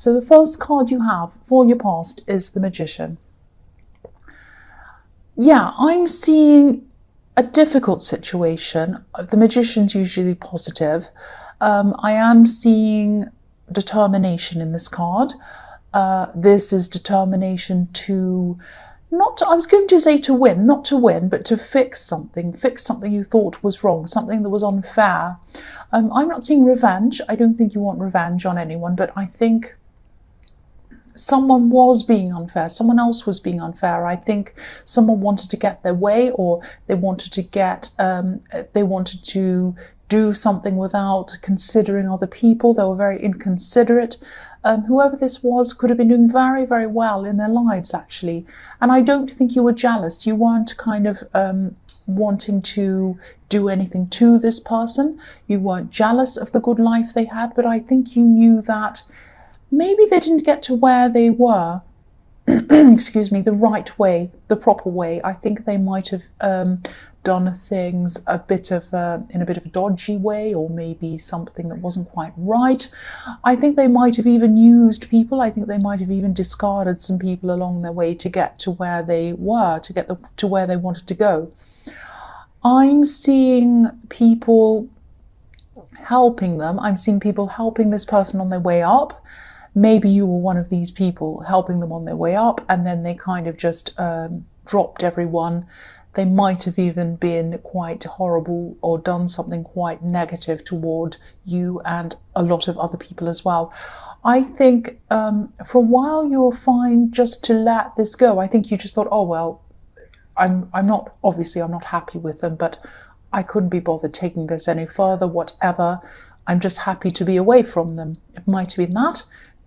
So the first card you have for your past is the Magician. Yeah, I'm seeing a difficult situation. The Magician's usually positive. I am seeing determination in this card. This is determination to I was going to say to win, not to win, but to fix something you thought was wrong, something that was unfair. I'm not seeing revenge. I don't think you want revenge on anyone, but I think someone was being unfair. Someone else was being unfair. I think someone wanted to get their way, or they wanted to do something without considering other people. They were very inconsiderate. Whoever this was could have been doing very, very well in their lives, actually. And I don't think you were jealous. You weren't kind of wanting to do anything to this person. You weren't jealous of the good life they had, but I think you knew that maybe they didn't get to where they were, excuse me, the right way, the proper way. I think they might have done things in a bit of a dodgy way, or maybe something that wasn't quite right. I think they might have even used people. I think they might have even discarded some people along their way to get to where they were, to where they wanted to go. I'm seeing people helping them. I'm seeing people helping this person on their way up. Maybe you were one of these people helping them on their way up, and then they kind of just dropped everyone. They might have even been quite horrible or done something quite negative toward you and a lot of other people as well. I think for a while you were fine just to let this go. I think you just thought, oh, well, I'm not happy with them, but I couldn't be bothered taking this any further, whatever. I'm just happy to be away from them. It might have been that.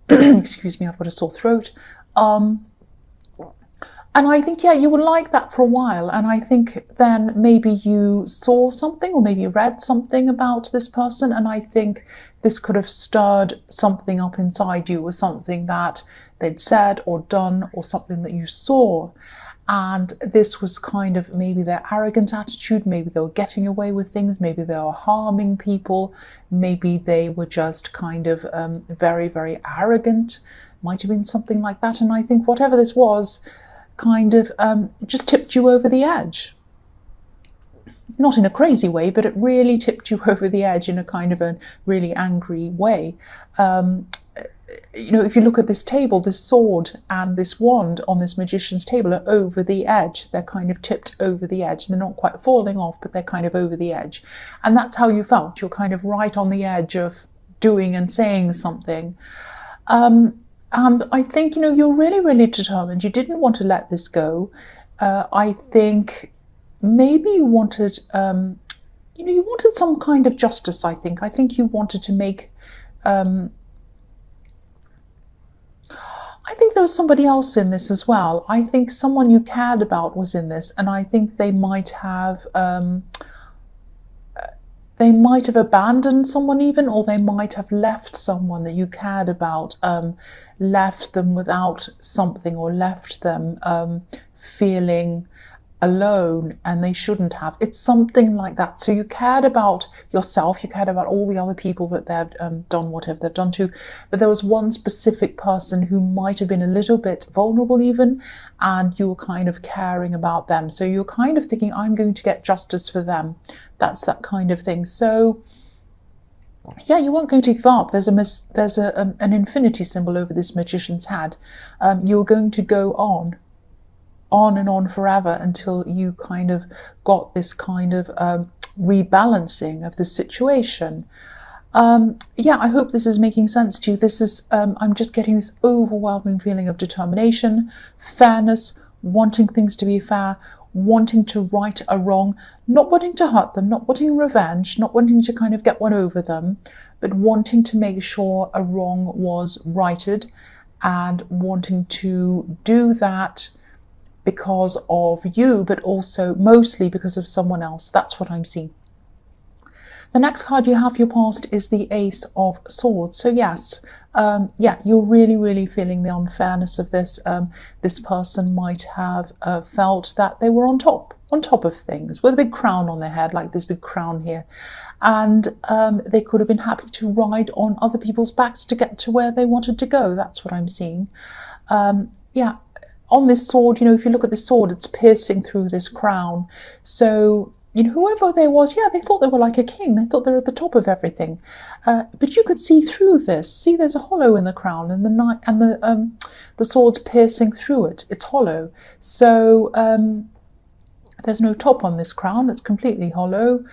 Excuse me, I've got a sore throat. And I think, yeah, you were like that for a while. And I think then maybe you saw something, or maybe you read something about this person. And I think this could have stirred something up inside you, or something that they'd said or done, or something that you saw. And this was kind of maybe their arrogant attitude. Maybe they were getting away with things. Maybe they were harming people. Maybe they were just kind of very, very arrogant. Might have been something like that. And I think whatever this was, kind of just tipped you over the edge. Not in a crazy way, but it really tipped you over the edge in a kind of a really angry way. If you look at this table, this sword and this wand on this magician's table are over the edge. They're kind of tipped over the edge. They're not quite falling off, but they're kind of over the edge. And that's how you felt. You're kind of right on the edge of doing and saying something. And I think, you're really, really determined. You didn't want to let this go. I think maybe you wanted, you wanted some kind of justice, I think you wanted to make, I think there was somebody else in this as well. I think someone you cared about was in this, and I think they might have abandoned someone even, or they might have left someone that you cared about, left them without something, or left them feeling alone, and they shouldn't have. It's something like that. So you cared about yourself, you cared about all the other people that they've done whatever they've done to, but there was one specific person who might have been a little bit vulnerable even, and you were kind of caring about them. So you're kind of thinking, I'm going to get justice for them. That's that kind of thing. So yeah, you weren't going to give up. There's an infinity symbol over this magician's head. You were going to go on and on forever until you kind of got this kind of rebalancing of the situation. Yeah, I hope this is making sense to you. This is, I'm just getting this overwhelming feeling of determination, fairness, wanting things to be fair, wanting to right a wrong, not wanting to hurt them, not wanting revenge, not wanting to kind of get one over them, but wanting to make sure a wrong was righted, and wanting to do that because of you, but also mostly because of someone else. That's what I'm seeing. The next card you have for your past is the Ace of Swords. So yes, Yeah, you're really feeling the unfairness of this. This person might have felt that they were on top of things, with a big crown on their head, like this big crown here. And they could have been happy to ride on other people's backs to get to where they wanted to go. That's what I'm seeing. Yeah, on this sword, if you look at the sword, it's piercing through this crown. So, whoever they was, yeah, they thought they were like a king. They thought they were at the top of everything. But you could see through this. See, there's a hollow in the crown, and the sword's piercing through it. It's hollow. So there's no top on this crown. It's completely hollow.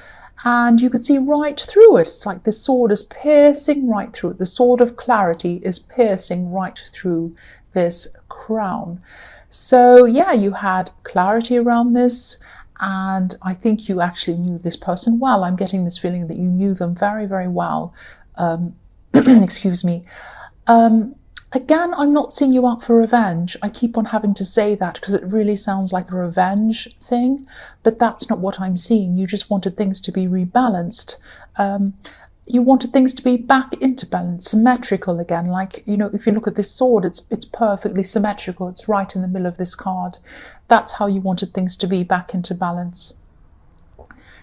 And you could see right through it. It's like this sword is piercing right through it. The sword of clarity is piercing right through this crown. So yeah, you had clarity around this, and I think you actually knew this person well. I'm getting this feeling that you knew them very well. Excuse me. Again, I'm not seeing you out for revenge. I keep on having to say that because it really sounds like a revenge thing, but that's not what I'm seeing. You just wanted things to be rebalanced. You wanted things to be back into balance, symmetrical again. Like, if you look at this sword, it's perfectly symmetrical. It's right in the middle of this card. That's how you wanted things to be, back into balance.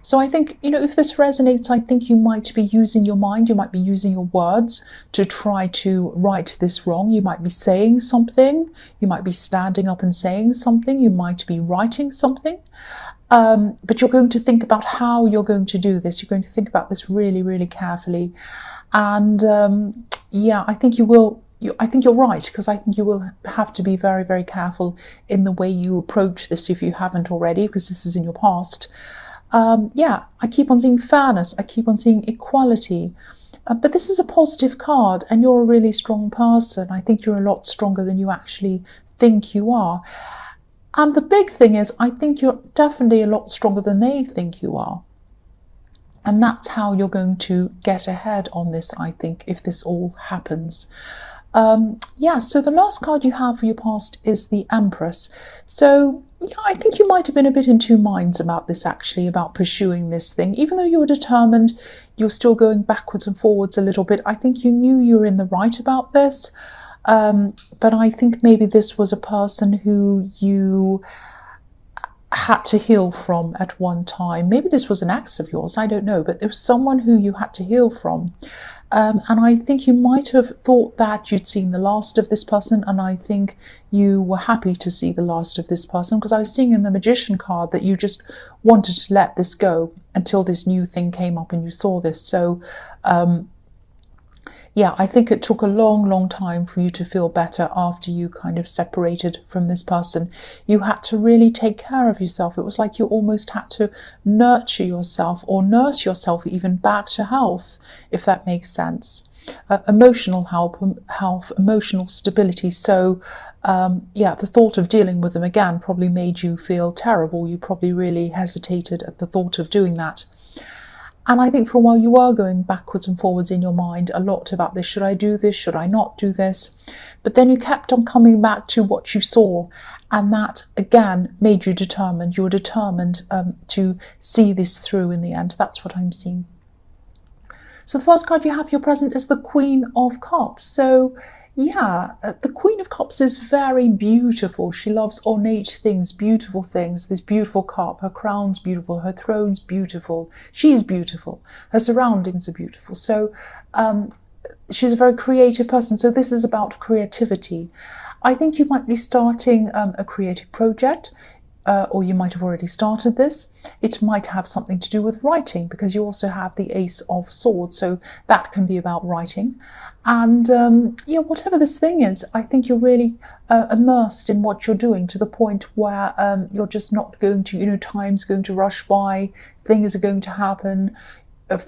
So I think, if this resonates, I think you might be using your mind, you might be using your words to try to right this wrong. You might be saying something, you might be standing up and saying something, you might be writing something. But you're going to think about how you're going to do this. You're going to think about this really carefully. And yeah, I think you will. I think you're right, because I think you will have to be very careful in the way you approach this if you haven't already, because this is in your past. Yeah, I keep on seeing fairness. I keep on seeing equality. But this is a positive card, and you're a really strong person. I think you're a lot stronger than you actually think you are. And the big thing is, I think you're definitely a lot stronger than they think you are. And that's how you're going to get ahead on this, I think, if this all happens. Yeah, so the last card you have for your past is the Empress. So yeah, I think you might have been a bit in two minds about this, actually, about pursuing this thing. Even though you were determined, you're still going backwards and forwards a little bit. I think you knew you were in the right about this. But I think maybe this was a person who you had to heal from at one time. Maybe this was an ex of yours, I don't know, but it was someone who you had to heal from. And I think you might have thought that you'd seen the last of this person, and I think you were happy to see the last of this person, because I was seeing in the Magician card that you just wanted to let this go until this new thing came up and you saw this. So yeah, I think it took a long time for you to feel better after you kind of separated from this person. You had to really take care of yourself. It was like you almost had to nurture yourself, or nurse yourself even back to health, if that makes sense. Emotional health, emotional stability. So yeah, the thought of dealing with them again probably made you feel terrible. You probably really hesitated at the thought of doing that. And I think for a while you were going backwards and forwards in your mind a lot about this. Should I do this? Should I not do this? But then you kept on coming back to what you saw. And that, again, made you determined. You were determined to see this through in the end. That's what I'm seeing. So the first card you have for your present is the Queen of Cups. So yeah, the Queen of Cups is very beautiful. She loves ornate things, beautiful things. This beautiful cup, her crown's beautiful, her throne's beautiful. She's beautiful. Her surroundings are beautiful. So she's a very creative person. So this is about creativity. I think you might be starting a creative project. Or you might have already started this. It might have something to do with writing, because you also have the Ace of Swords, so that can be about writing. And yeah, whatever this thing is, I think you're really immersed in what you're doing, to the point where you're just not going to, time's going to rush by, things are going to happen.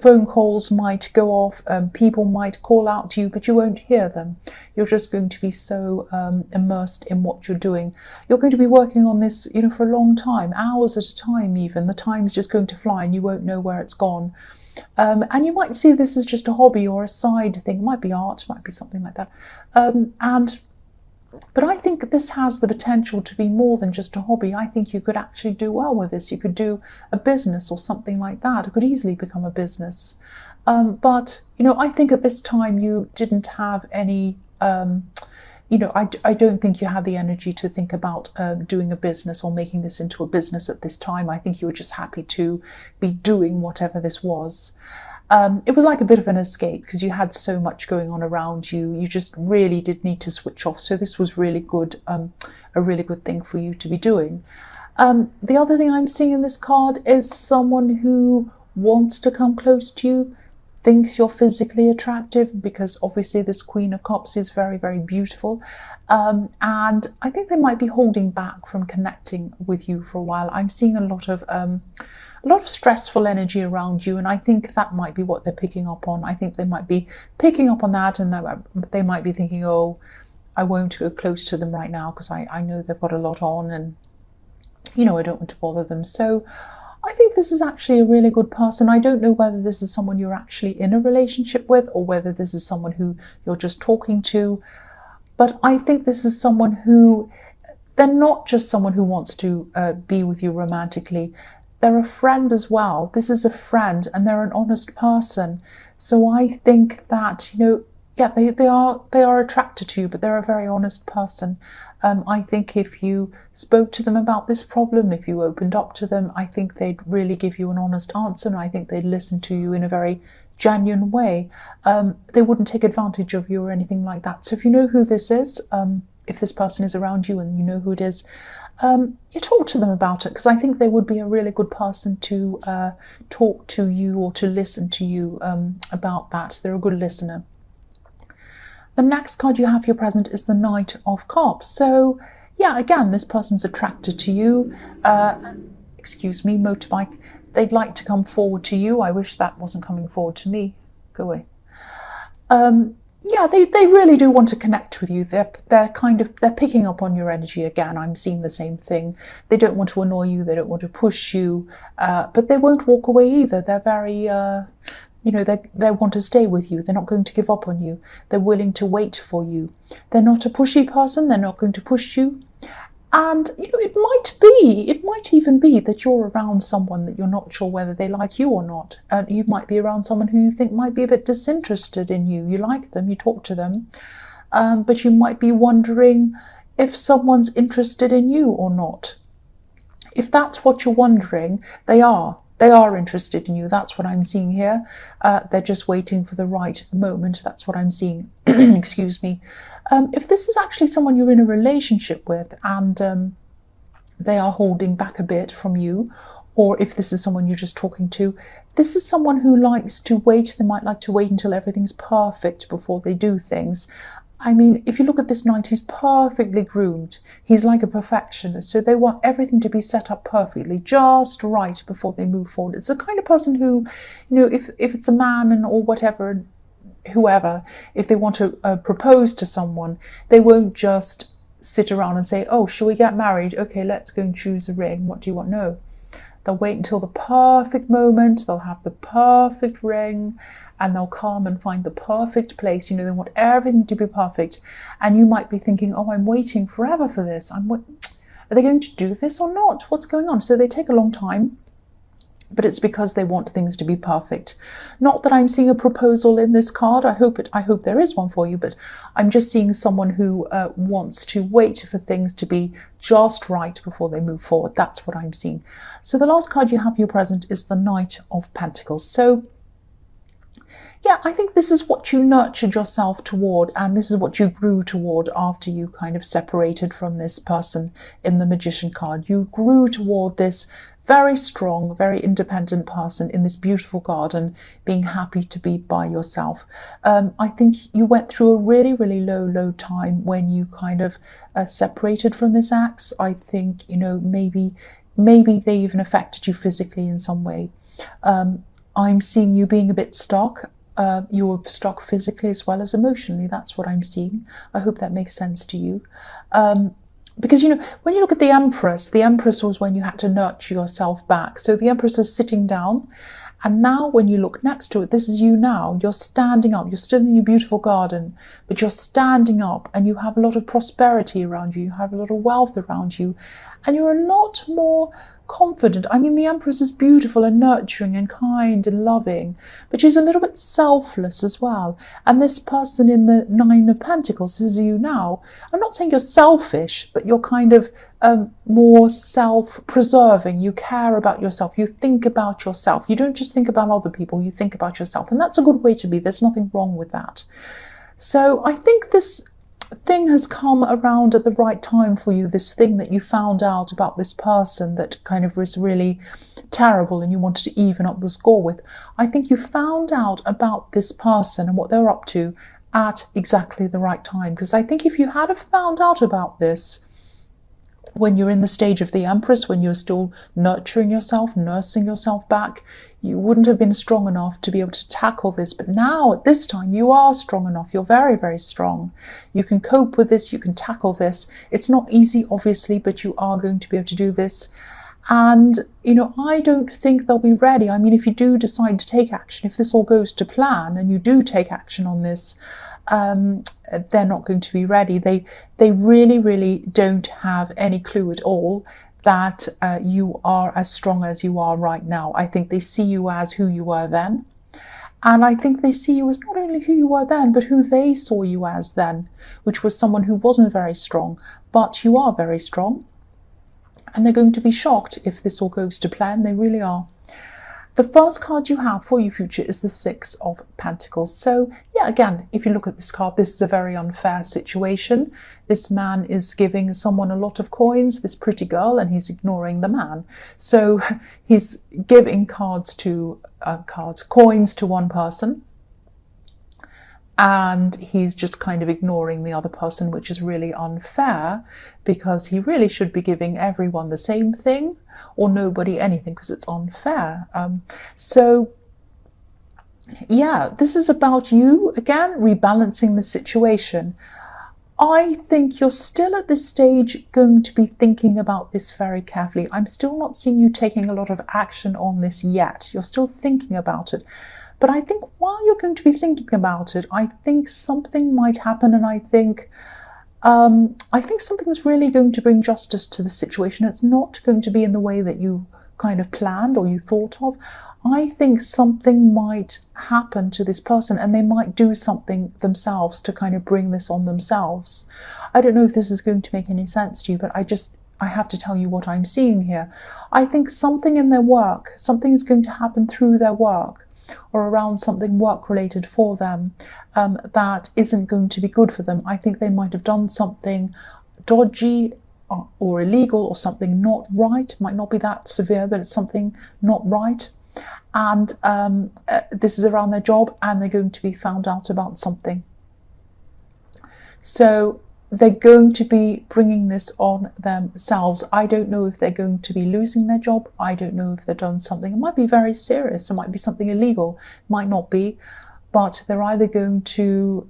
Phone calls might go off, people might call out to you, but you won't hear them. You're just going to be so immersed in what you're doing. You're going to be working on this, for a long time, hours at a time even. The time's just going to fly and you won't know where it's gone. And you might see this as just a hobby or a side thing. It might be art, it might be something like that. But I think this has the potential to be more than just a hobby. I think you could actually do well with this. You could do a business or something like that. It could easily become a business. But, I think at this time you didn't have any, I don't think you had the energy to think about doing a business or making this into a business at this time. I think you were just happy to be doing whatever this was. It was like a bit of an escape because you had so much going on around you. You just really did need to switch off. So this was really good, a really good thing for you to be doing. The other thing I'm seeing in this card is someone who wants to come close to you, thinks you're physically attractive, because obviously this Queen of Cups is very, very beautiful. And I think they might be holding back from connecting with you for a while. I'm seeing a lot of stressful energy around you, and I think that might be what they're picking up on. I think they might be picking up on that, and they might be thinking, oh, I won't go close to them right now because I know they've got a lot on, and I don't want to bother them. So I think this is actually a really good person. I don't know whether this is someone you're actually in a relationship with or whether this is someone who you're just talking to. But I think this is someone who, they're not just someone who wants to be with you romantically. They're a friend as well. This is a friend and they're an honest person. So I think that, they are attracted to you, but they're a very honest person. I think if you spoke to them about this problem, if you opened up to them, I think they'd really give you an honest answer, and I think they'd listen to you in a very genuine way. They wouldn't take advantage of you or anything like that. So if you know who this is, if this person is around you and you know who it is, you talk to them about it, because I think they would be a really good person to talk to you or to listen to you about that. They're a good listener. The next card you have for your present is the Knight of Cups. So, yeah, again, this person's attracted to you. Excuse me, motorbike. They'd like to come forward to you. I wish that wasn't coming forward to me. Go away. Yeah, they really do want to connect with you. They're picking up on your energy again. I'm seeing the same thing. They don't want to annoy you. They don't want to push you, but they won't walk away either. They're very... they want to stay with you. They're not going to give up on you. They're willing to wait for you. They're not a pushy person. They're not going to push you. And, it might even be that you're around someone that you're not sure whether they like you or not. You might be around someone who you think might be a bit disinterested in you. You like them, you talk to them, but you might be wondering if someone's interested in you or not. If that's what you're wondering, they are. They are interested in you. That's what I'm seeing here. They're just waiting for the right moment. That's what I'm seeing. Excuse me. If this is actually someone you're in a relationship with and they are holding back a bit from you, or if this is someone you're just talking to, this is someone who likes to wait. They might like to wait until everything's perfect before they do things. I mean, if you look at this knight, he's perfectly groomed. He's like a perfectionist. So they want everything to be set up perfectly, just right before they move forward. It's the kind of person who, if it's a man or whatever, whoever, if they want to propose to someone, they won't just sit around and say, oh, shall we get married? Okay, let's go and choose a ring. What do you want? No. They'll wait until the perfect moment. They'll have the perfect ring. And they'll come and find the perfect place. They want everything to be perfect. And you might be thinking, oh, I'm waiting forever for this. Are they going to do this or not? What's going on? So they take a long time, but it's because they want things to be perfect. Not that I'm seeing a proposal in this card. I hope there is one for you, but I'm just seeing someone who wants to wait for things to be just right before they move forward. That's what I'm seeing. So the last card you have for your present is the Knight of Pentacles. So yeah, I think this is what you nurtured yourself toward, and this is what you grew toward after you kind of separated from this person in the Magician card. You grew toward this very strong, very independent person in this beautiful garden, being happy to be by yourself. I think you went through a really, really low time when you kind of separated from this ex. I think, maybe they even affected you physically in some way. I'm seeing you being a bit stuck. You were stuck physically as well as emotionally. That's what I'm seeing. I hope that makes sense to you. Because, when you look at the Empress was when you had to nurture yourself back. So the Empress is sitting down. And now when you look next to it, this is you now. You're standing up. You're still in your beautiful garden, but you're standing up and you have a lot of prosperity around you. You have a lot of wealth around you. And you're a lot more confident. I mean, the Empress is beautiful and nurturing and kind and loving, but she's a little bit selfless as well. And this person in the Nine of Pentacles is you now. I'm not saying you're selfish, but you're kind of more self-preserving. You care about yourself. You think about yourself. You don't just think about other people. You think about yourself. And that's a good way to be. There's nothing wrong with that. So I think this thing has come around at the right time for you, this thing that you found out about this person that kind of was really terrible and you wanted to even up the score with. I think you found out about this person and what they're up to at exactly the right time. Because I think if you had have found out about this when you're in the stage of the Empress, when you're still nurturing yourself, nursing yourself back, you wouldn't have been strong enough to be able to tackle this. But now, at this time, you are strong enough. You're very, very strong. You can cope with this. You can tackle this. It's not easy, obviously, but you are going to be able to do this. And, you know, I don't think they'll be ready. I mean, if you do decide to take action, if this all goes to plan and you do take action on this, they're not going to be ready. They really, really don't have any clue at all that you are as strong as you are right now. I think they see you as who you were then. And I think they see you as not only who you were then, but who they saw you as then, which was someone who wasn't very strong. But you are very strong. And they're going to be shocked if this all goes to plan. They really are. The first card you have for your future is the Six of Pentacles. So, yeah, again, if you look at this card, this is a very unfair situation. This man is giving someone a lot of coins, this pretty girl, and he's ignoring the man. So he's giving coins to one person, and he's just kind of ignoring the other person, which is really unfair, because he really should be giving everyone the same thing or nobody anything, because it's unfair. So yeah, this is about you, again, rebalancing the situation. I think you're still at this stage going to be thinking about this very carefully. I'm still not seeing you taking a lot of action on this yet. You're still thinking about it. But I think while you're going to be thinking about it, I think something might happen, and I think something's really going to bring justice to the situation. It's not going to be in the way that you kind of planned or you thought of. I think something might happen to this person, and they might do something themselves to kind of bring this on themselves. I don't know if this is going to make any sense to you, but I have to tell you what I'm seeing here. I think something in their work, something is going to happen through their work, or around something work-related for them, that isn't going to be good for them. I think they might have done something dodgy or illegal or something not right. Might not be that severe, but it's something not right. And this is around their job, and they're going to be found out about something. So they're going to be bringing this on themselves. I don't know if they're going to be losing their job. I don't know if they've done something. It might be very serious. It might be something illegal. It might not be. But they're either going to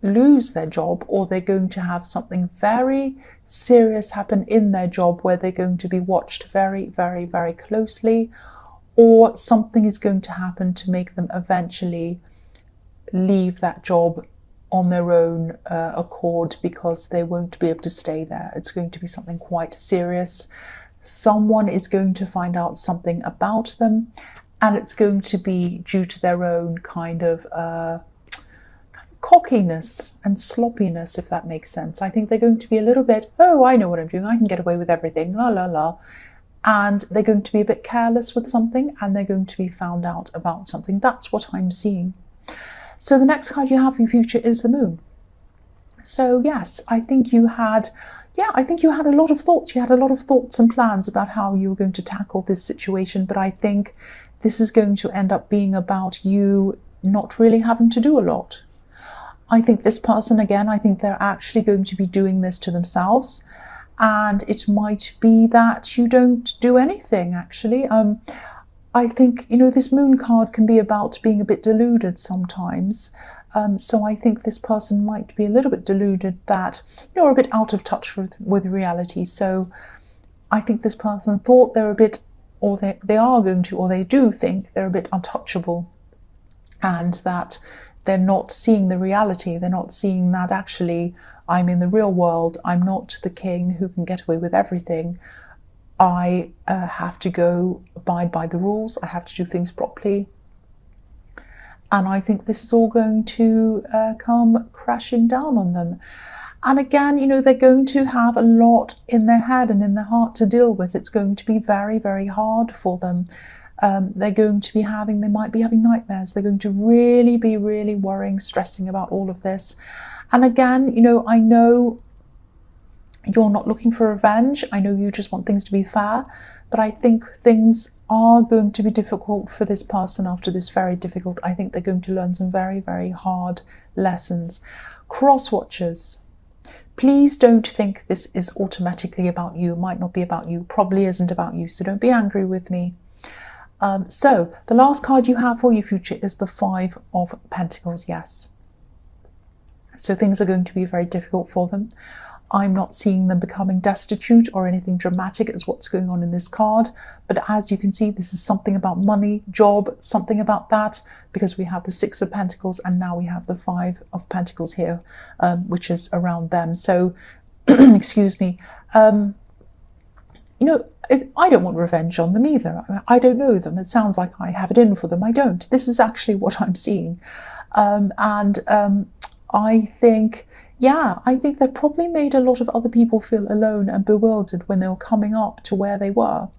lose their job, or they're going to have something very serious happen in their job where they're going to be watched very, very, very closely, or something is going to happen to make them eventually leave that job on their own accord, because they won't be able to stay there. It's going to be something quite serious. Someone is going to find out something about them, and it's going to be due to their own kind of cockiness and sloppiness, if that makes sense. I think they're going to be a little bit, oh, I know what I'm doing, I can get away with everything, la la la. And they're going to be a bit careless with something, and they're going to be found out about something. That's what I'm seeing. So the next card you have for your future is the Moon. So yes, I think you had a lot of thoughts. You had a lot of thoughts and plans about how you were going to tackle this situation, but I think this is going to end up being about you not really having to do a lot. I think this person, again, I think they're actually going to be doing this to themselves, and it might be that you don't do anything, actually. I think, you know, this Moon card can be about being a bit deluded sometimes. So I think this person might be a little bit deluded that you're a bit out of touch with reality. So I think this person thought they're a bit, or they are going to, or they do think they're a bit untouchable, and that they're not seeing the reality. They're not seeing that actually I'm in the real world. I'm not the king who can get away with everything. I have to go abide by the rules. I have to do things properly. And I think this is all going to come crashing down on them. And again, you know, they're going to have a lot in their head and in their heart to deal with. It's going to be very, very hard for them. They're going to be having, they might be having nightmares. They're going to really be worrying, stressing about all of this. And again, you know, I know you're not looking for revenge. I know you just want things to be fair. But I think things are going to be difficult for this person after this, very difficult. I think they're going to learn some very, very hard lessons. Cross watchers, please don't think this is automatically about you. It might not be about you, probably isn't about you. So don't be angry with me. So the last card you have for your future is the Five of Pentacles, yes. So things are going to be very difficult for them. I'm not seeing them becoming destitute or anything dramatic as what's going on in this card. But as you can see, this is something about money, job, something about that, because we have the Six of Pentacles and now we have the Five of Pentacles here, which is around them. So, excuse me, you know, I don't want revenge on them either. I don't know them. It sounds like I have it in for them. I don't. This is actually what I'm seeing. I think... yeah, I think they probably made a lot of other people feel alone and bewildered when they were coming up to where they were.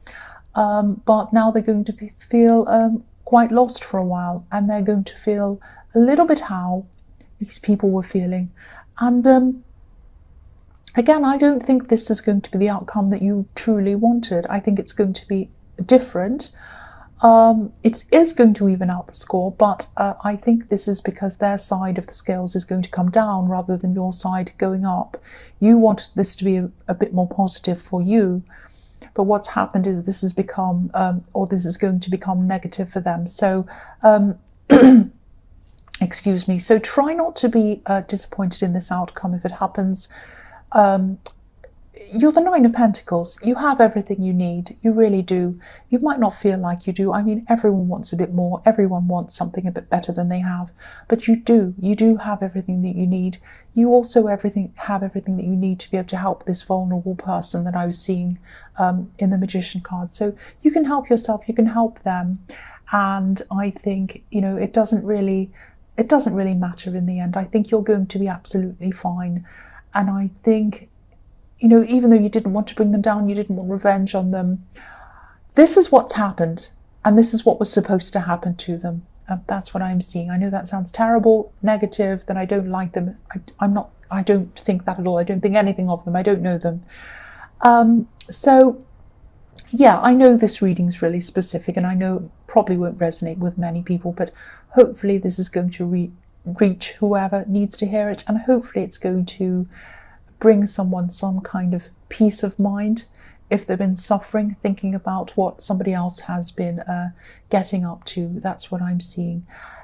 But now they're going to feel quite lost for a while, and they're going to feel a little bit how these people were feeling. And again, I don't think this is going to be the outcome that you truly wanted. I think it's going to be different. It is going to even out the score, but I think this is because their side of the scales is going to come down rather than your side going up. You want this to be a bit more positive for you, but what's happened is this has become, or this is going to become negative for them. So, excuse me. So try not to be disappointed in this outcome if it happens. You're the Nine of Pentacles. You have everything you need. You really do. You might not feel like you do. I mean, everyone wants a bit more. Everyone wants something a bit better than they have. But you do. You do have everything that you need. You also have everything that you need to be able to help this vulnerable person that I was seeing in the Magician card. So you can help yourself. You can help them. And I think, you know, it doesn't really matter in the end. I think you're going to be absolutely fine. And I think, you know, even though you didn't want to bring them down, you didn't want revenge on them, this is what's happened, and this is what was supposed to happen to them. That's what I'm seeing. I know that sounds terrible, negative, that I don't like them. I don't think that at all. I don't think anything of them. I don't know them. So, yeah, I know this reading's really specific, and I know it probably won't resonate with many people, but hopefully this is going to reach whoever needs to hear it, and hopefully it's going to bring someone some kind of peace of mind if they've been suffering, thinking about what somebody else has been getting up to. That's what I'm seeing.